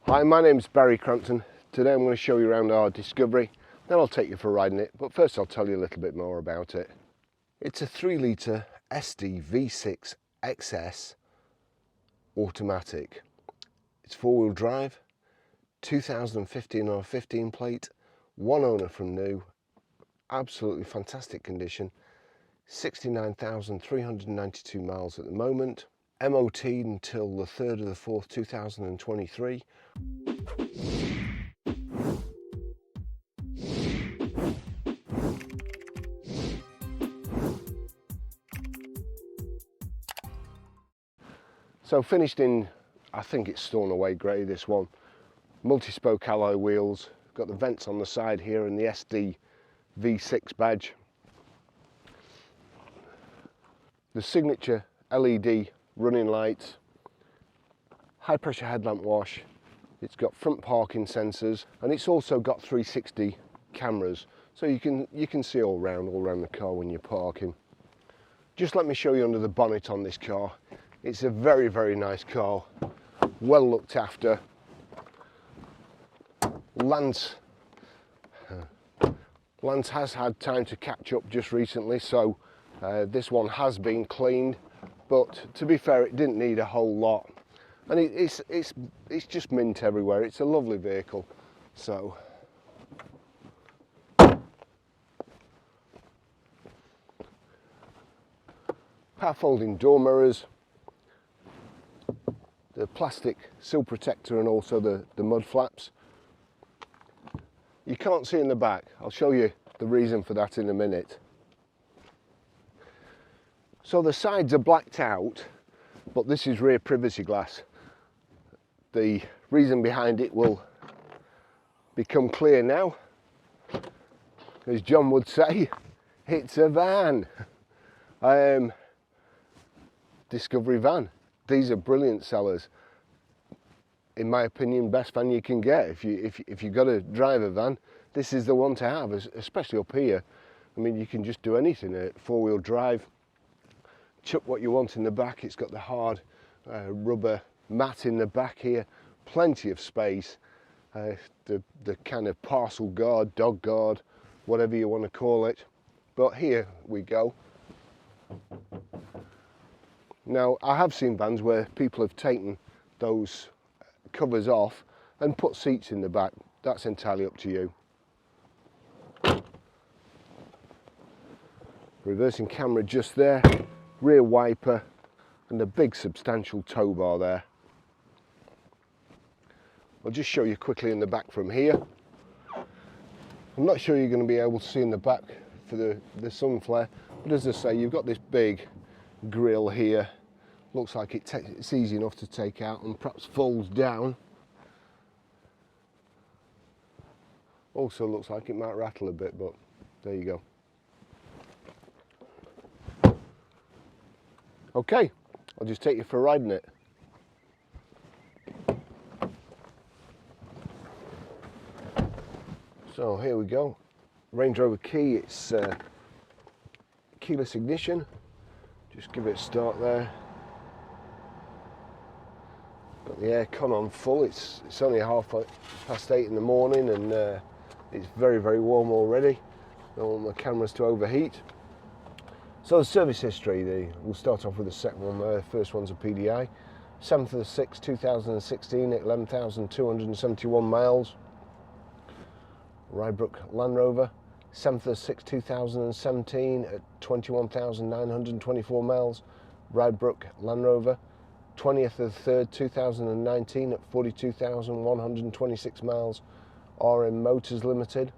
Hi, my name's Barry Crampton. Today I'm going to show you around our Discovery, then I'll take you for a ride in it, but first I'll tell you a little bit more about it. It's a 3 litre SD V6 XS automatic. It's 4-wheel drive, 2015 or 15 plate, one owner from new, absolutely fantastic condition, 69,392 miles at the moment, MOT until the 3rd of the 4th 2023. So finished in, I think it's Stone Away grey, this one. Multi-spoke alloy wheels, got the vents on the side here and the SD V6 badge. The signature LED running lights, high pressure headlamp wash. It's got front parking sensors and it's also got 360 cameras, so you can see all around the car when you're parking. Just let me show you under the bonnet on this car. It's a very, very nice car, well looked after. Lance has had time to catch up just recently, so this one has been cleaned, but to be fair, it didn't need a whole lot. And it's just mint everywhere. It's a lovely vehicle. So power folding door mirrors, the plastic sill protector and also the mud flaps. You can't see in the back. I'll show you the reason for that in a minute. So the sides are blacked out, but this is rear privacy glass. The reason behind it will become clear now. As John would say, it's a van. Discovery van. These are brilliant sellers. In my opinion, best van you can get. If you've got to drive a van, this is the one to have, especially up here. I mean, you can just do anything. 4-wheel drive, chuck what you want in the back. It's got the hard rubber mat in the back here, plenty of space. The kind of parcel guard, dog guard, whatever you want to call it. But here we go. Now, I have seen vans where people have taken those covers off and put seats in the back. That's entirely up to you. Reversing camera just there, rear wiper and a big substantial tow bar there. I'll just show you quickly in the back from here. I'm not sure you're going to be able to see in the back for the sun flare, but as I say, you've got this big grille here. Looks like it's easy enough to take out and perhaps folds down. Also looks like it might rattle a bit, but there you go. Okay, I'll just take you for a ride in it. So here we go. Range Rover key, it's keyless ignition. Just give it a start there. Got the aircon on full. It's only 8:30 in the morning and it's very, very warm already. Don't want my cameras to overheat. So the service history, we'll start off with the second one there. First one's a PDI. 7th of the 6th, 2016 at 11,271 miles. Rybrook Land Rover. 7th of the 6th, 2017 at 21,924 miles. Rybrook Land Rover. 20th of the 3rd, 2019 at 42,126 miles. RM Motors Limited.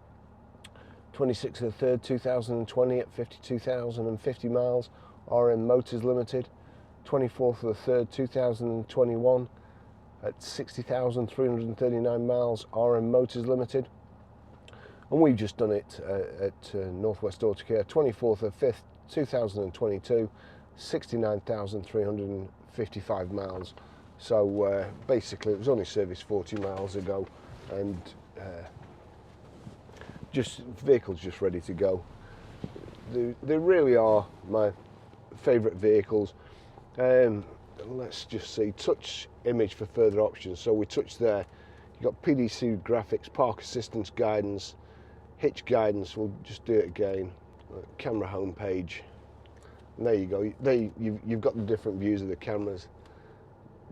26th of the 3rd, 2020 at 52,050 miles. RM Motors Limited. 24th of the 3rd, 2021 at 60,339 miles. RM Motors Limited. And we've just done it at Northwest Autocare. 24th of the 5th, 2022, 69,355 miles. So basically it was only serviced 40 miles ago, and vehicles just ready to go. They really are my favourite vehicles. Let's just see, touch image for further options. So we touch there, You've got PDC graphics, park assistance guidance, hitch guidance. We'll just do it again. Camera home page. And there you go. You've got the different views of the cameras.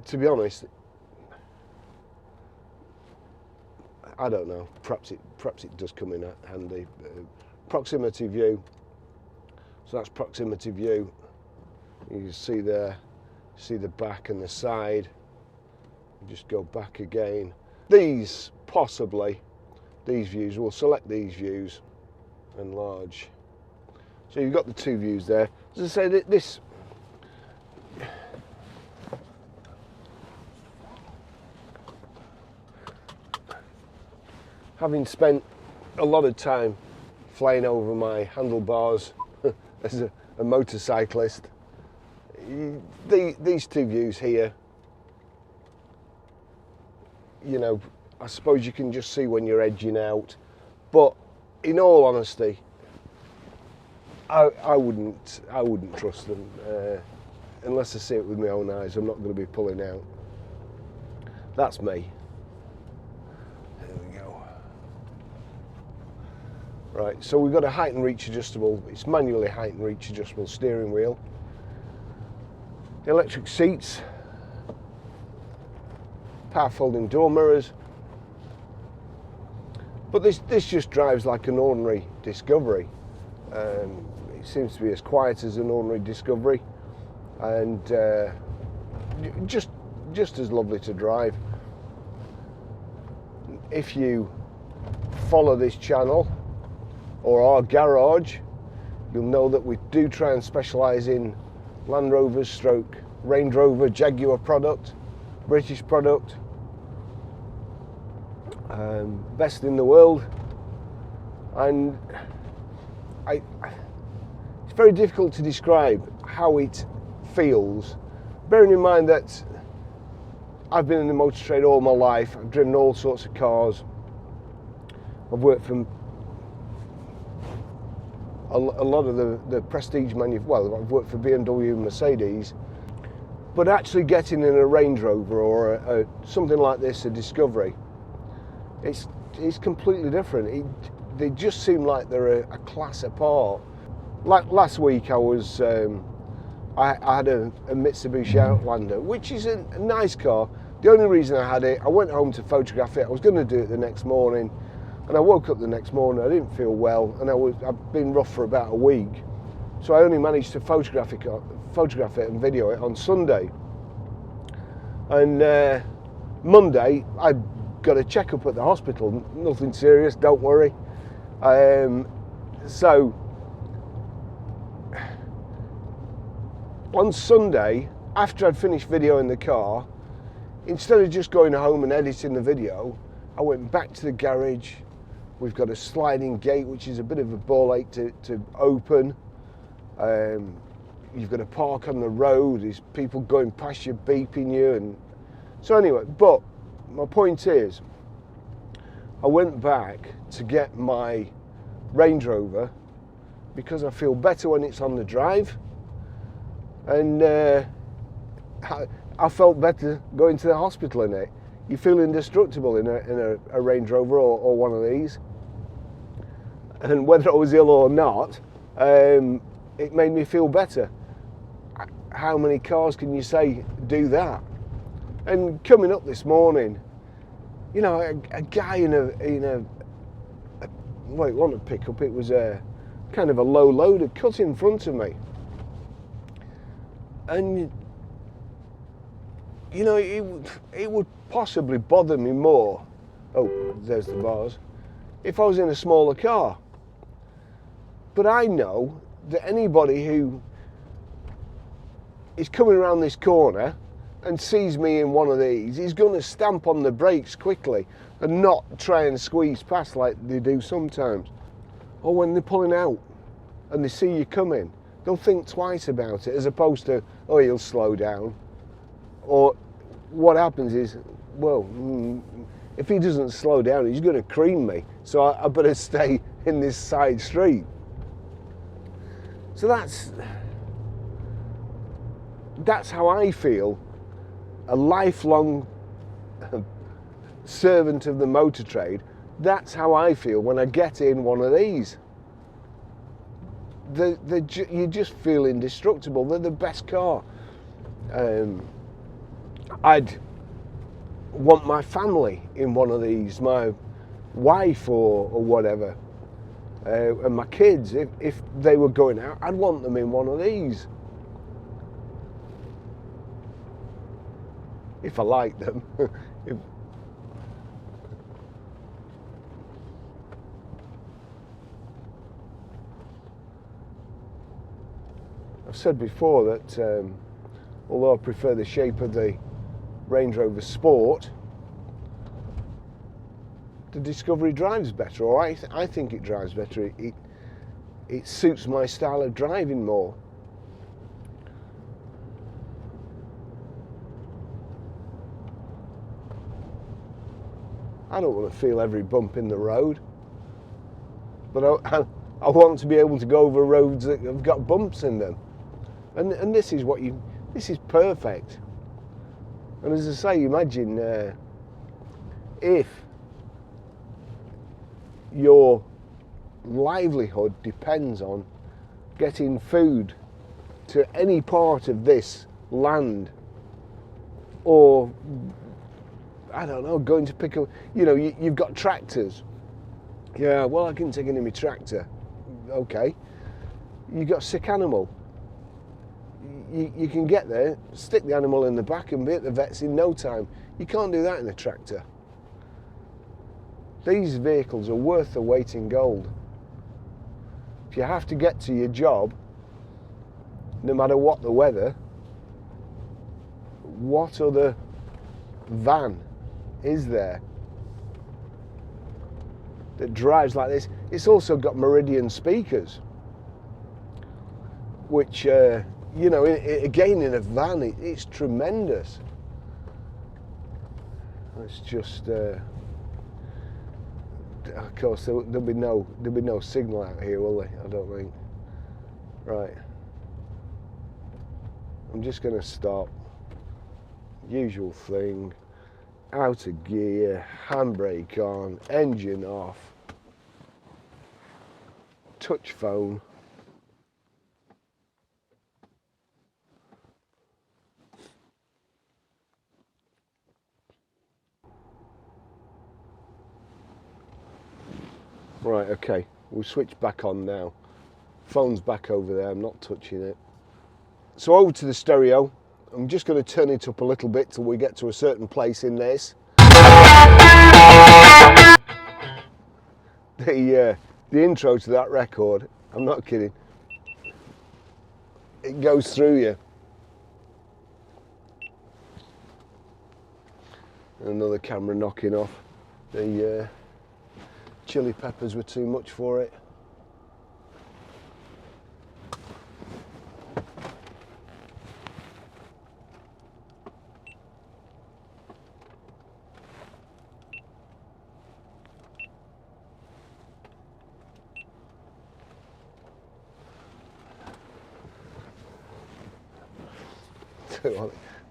To be honest, I don't know. Perhaps it does come in handy. Proximity view. So that's proximity view. You can see there. See the back and the side. Just go back again. These views. We'll select these views. Enlarge. So you've got the two views there. As I say, this having spent a lot of time flying over my handlebars as a motorcyclist, these two views here, you know, I suppose you can just see when you're edging out, but in all honesty, I wouldn't trust them unless I see it with my own eyes. I'm not going to be pulling out. That's me. There we go. Right, so we've got a height and reach adjustable. It's manually height and reach adjustable steering wheel. Electric seats. Power folding door mirrors. But this just drives like an ordinary Discovery. It seems to be as quiet as an ordinary Discovery, and just as lovely to drive. If you follow this channel or our garage, you'll know that we do try and specialise in Land Rovers stroke Range Rover Jaguar product, British product, best in the world. And it's very difficult to describe how it feels, bearing in mind that I've been in the motor trade all my life. I've driven all sorts of cars. I've worked for a lot of the prestige well, I've worked for BMW and Mercedes, but actually getting in a Range Rover or something like this, a Discovery, it's completely different. They just seem like they're a class apart. Like last week, I had a Mitsubishi Outlander, which is a nice car. The only reason I had it, I went home to photograph it. I was going to do it the next morning, and I woke up the next morning. I didn't feel well, and I'd been rough for about a week, so I only managed to photograph it and video it on Sunday. And Monday, I got a checkup at the hospital. Nothing serious, don't worry. So on Sunday, after I'd finished videoing the car, instead of just going home and editing the video, I went back to the garage. We've got a sliding gate, which is a bit of a ball ache to open. You've got to park on the road. There's people going past you, beeping you. And so anyway, but my point is, I went back to get my Range Rover because I feel better when it's on the drive, and I felt better going to the hospital in it. You feel indestructible in a Range Rover or one of these, and whether I was ill or not, it made me feel better. How many cars can you say do that? And coming up this morning, you know, a guy in a well, it wasn't a pickup, it was a kind of a low loader, cut in front of me. And, you know, it would possibly bother me more, oh, there's the bars, if I was in a smaller car. But I know that anybody who is coming around this corner and sees me in one of these is going to stamp on the brakes quickly and not try and squeeze past like they do sometimes. Or when they're pulling out and they see you coming, they'll think twice about it, as opposed to, oh, he'll slow down. Or what happens is, well, if he doesn't slow down, he's going to cream me, so I better stay in this side street. So that's how I feel. A lifelong servant of the motor trade, that's how I feel when I get in one of these. You just feel indestructible. They're the best car. I'd want my family in one of these, my wife or whatever, and my kids, if they were going out, I'd want them in one of these. If I like them. I've said before that although I prefer the shape of the Range Rover Sport, the Discovery drives better, or I think it drives better. It suits my style of driving more. I don't want to feel every bump in the road, but I want to be able to go over roads that have got bumps in them, and this is this is perfect. And as I say, imagine if your livelihood depends on getting food to any part of this land, or I don't know, going to pick up, you've got tractors. Yeah, well, I can take it in my tractor. Okay. You've got a sick animal. You can get there, stick the animal in the back and be at the vet's in no time. You can't do that in a tractor. These vehicles are worth their weight in gold. If you have to get to your job, no matter what the weather, what other van is there that drives like this? It's also got Meridian speakers, which again, in a van, it's tremendous. It's just of course there'll be no signal out here, will they? I don't think. Right, I'm just going to stop. Usual thing. Out of gear, handbrake on, engine off, touch phone. Right, okay, we'll switch back on now. Phone's back over there, I'm not touching it. So over to the stereo. I'm just going to turn it up a little bit till we get to a certain place in this. The intro to that record, I'm not kidding, it goes through you. Another camera knocking off. The chili peppers were too much for it.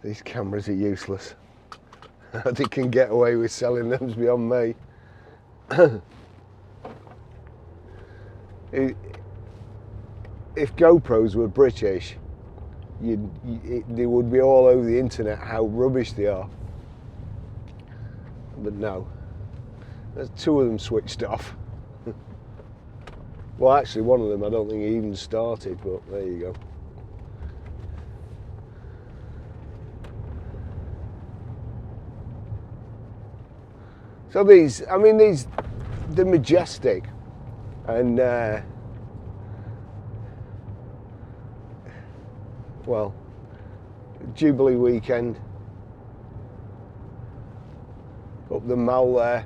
These cameras are useless. How they can get away with selling them's beyond me. If GoPros were British, they would be all over the internet how rubbish they are. But no, there's two of them switched off. Well, actually, one of them I don't think even started, but there you go. So they're majestic, and well, Jubilee weekend, up the Mall there,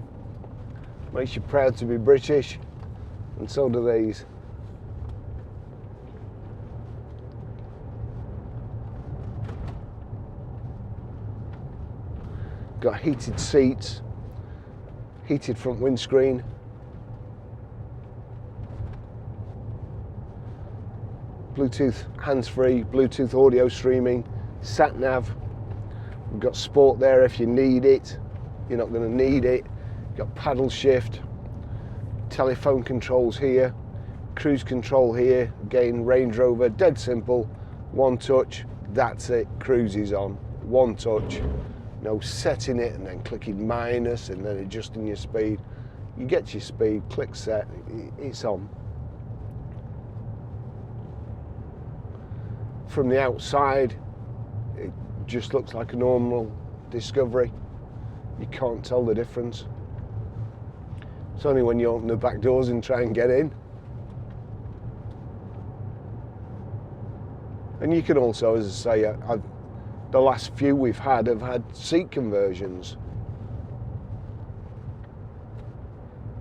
makes you proud to be British, and so do these. Got heated seats, heated front windscreen, Bluetooth hands-free, Bluetooth audio streaming, sat nav. We've got sport there if you need it. you're not going to need it. You've got paddle shift, telephone controls here, cruise control here. Again, Range Rover, dead simple, one touch, that's it, cruise is on, one touch. No setting it and then clicking minus and then adjusting your speed. You get your speed, click set, it's on. From the outside, it just looks like a normal Discovery. You can't tell the difference. It's only when you open the back doors and try and get in. And you can also, as I say, the last few we've had have had seat conversions.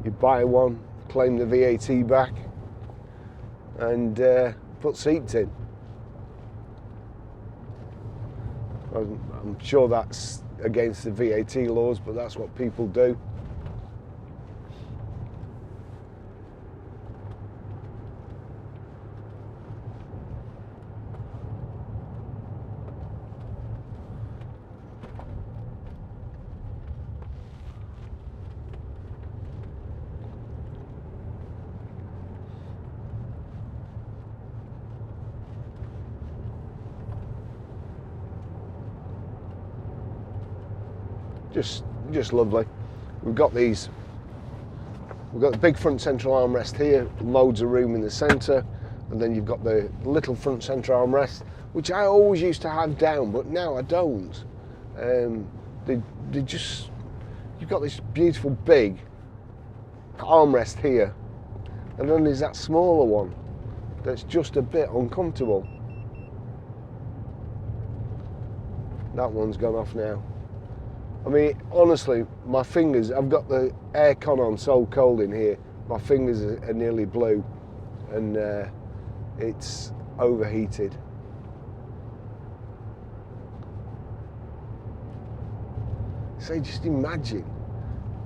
You buy one, claim the VAT back, and put seats in. I'm sure that's against the VAT laws, but that's what people do. Just lovely. We've got the big front central armrest here, loads of room in the centre, and then you've got the little front centre armrest, which I always used to have down, but now I don't. You've got this beautiful big armrest here, and then there's that smaller one that's just a bit uncomfortable. That one's gone off now. I mean, honestly, my fingers, I've got the aircon on so cold in here, my fingers are nearly blue, and it's overheated. So just imagine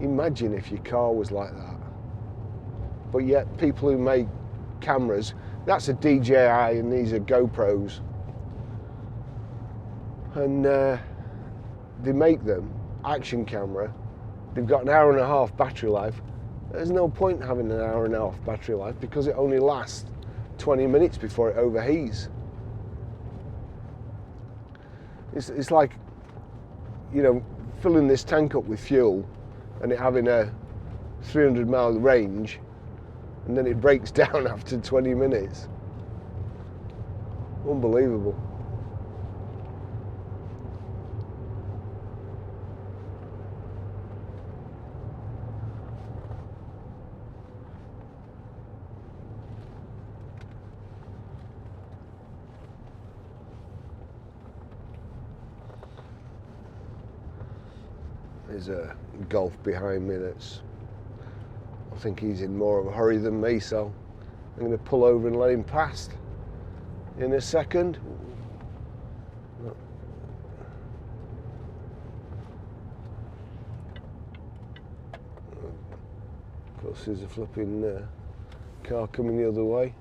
if your car was like that. But yet, people who make cameras, that's a DJI and these are GoPros, and they make them action camera. They've got an hour and a half battery life. There's no point having an hour and a half battery life because it only lasts 20 minutes before it overheats. It's like, you know, filling this tank up with fuel and it having a 300-mile range, and then it breaks down after 20 minutes. Unbelievable. There's a Golf behind me that's, I think he's in more of a hurry than me, so I'm going to pull over and let him past in a second. Of course, there's a flipping car coming the other way.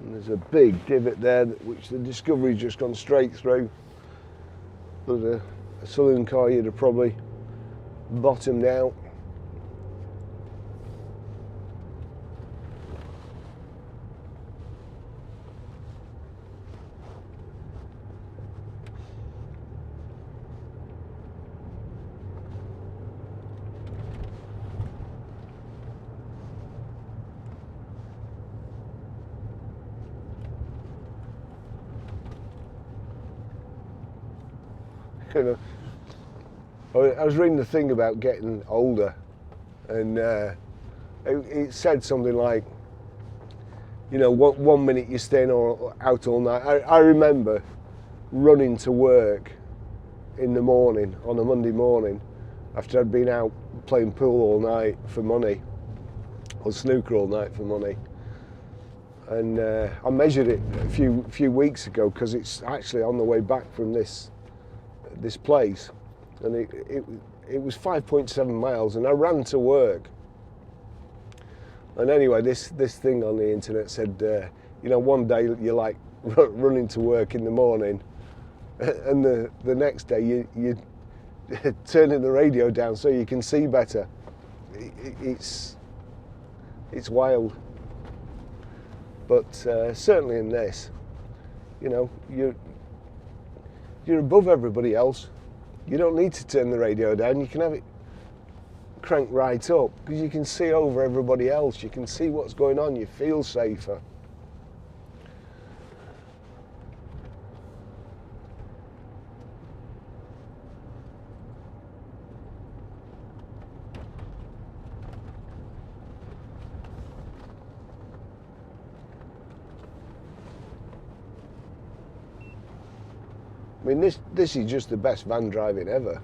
And there's a big divot there, which the Discovery's just gone straight through. But a saloon car, you'd have probably bottomed out. You know, I was reading the thing about getting older, and it said something like, you know, one minute you're staying out all night. I remember running to work in the morning, on a Monday morning, after I'd been out playing pool all night for money, or snooker all night for money. And I measured it a few weeks ago, because it's actually on the way back from this place, and it was 5.7 miles, and I ran to work. And anyway, this thing on the internet said You know, one day you're like running to work in the morning, and the next day you're turning the radio down so you can see better. It's wild. But certainly in this, you know, you're above everybody else. You don't need to turn the radio down. You can have it cranked right up because you can see over everybody else. You can see what's going on. You feel safer. I mean, this is just the best van driving ever.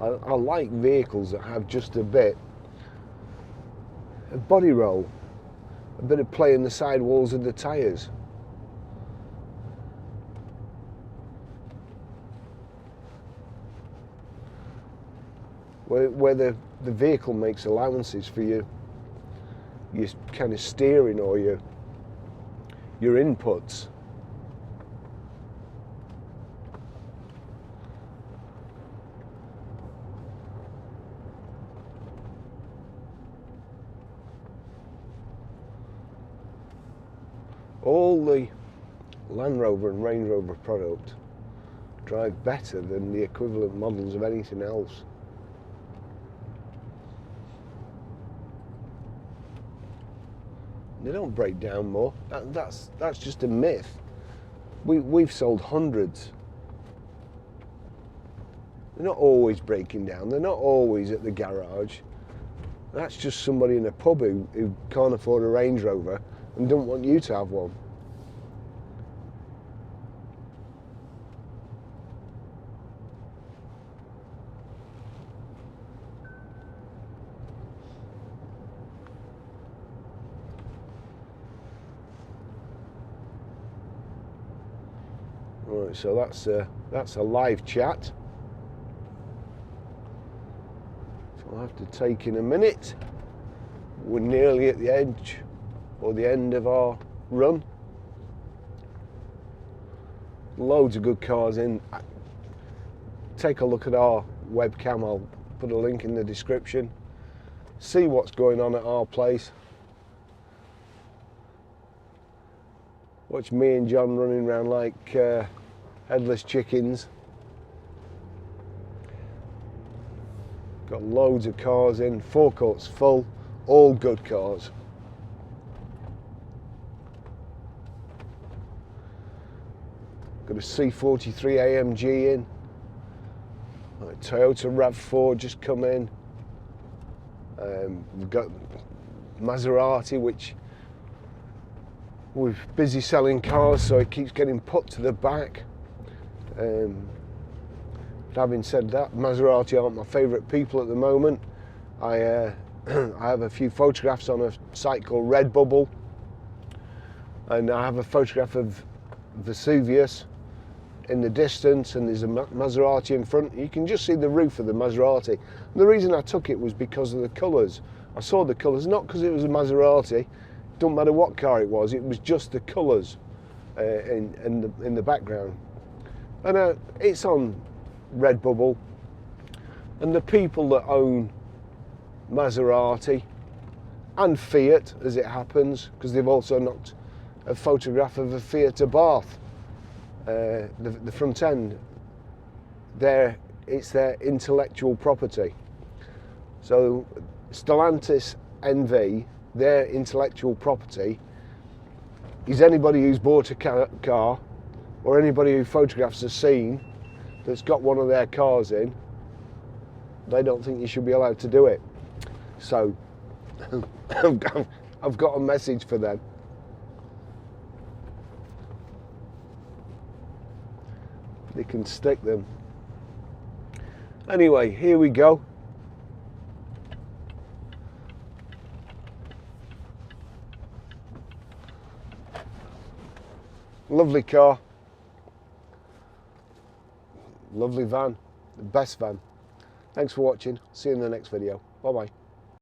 I like vehicles that have just a bit of body roll, a bit of play in the sidewalls of the tyres. Where the vehicle makes allowances for your kind of steering or your inputs. All the Land Rover and Range Rover product drive better than the equivalent models of anything else. They don't break down more. That's just a myth. We've sold hundreds. They're not always breaking down. They're not always at the garage. That's just somebody in a pub who can't afford a Range Rover and don't want you to have one. Right, so that's a live chat. So I'll have to take in a minute. We're nearly at the edge or the end of our run. Loads of good cars in. Take a look at our webcam. I'll put a link in the description. See what's going on at our place. Watch me and John running around like headless chickens. Got loads of cars in, forecourt's full, all good cars. Got a C43 AMG in, a Toyota RAV4 just come in. We've got Maserati, which we're busy selling cars, so it keeps getting put to the back. Having said that, Maserati aren't my favourite people at the moment. I have a few photographs on a site called Redbubble, and I have a photograph of Vesuvius in the distance, and there's a Maserati in front. You can just see the roof of the Maserati. And the reason I took it was because of the colours. I saw the colours, not because it was a Maserati. Don't matter what car it was just the colours in the background. And it's on Redbubble, and the people that own Maserati and Fiat, as it happens, because they've also knocked a photograph of a Fiat Abarth, the front end, it's their intellectual property. So Stellantis NV, their intellectual property is anybody who's bought a car or anybody who photographs a scene that's got one of their cars in. They don't think you should be allowed to do it. So I've got a message for them. they can stick them. Anyway, here we go. Lovely car. Lovely van. The best van. Thanks for watching. See you in the next video. Bye bye.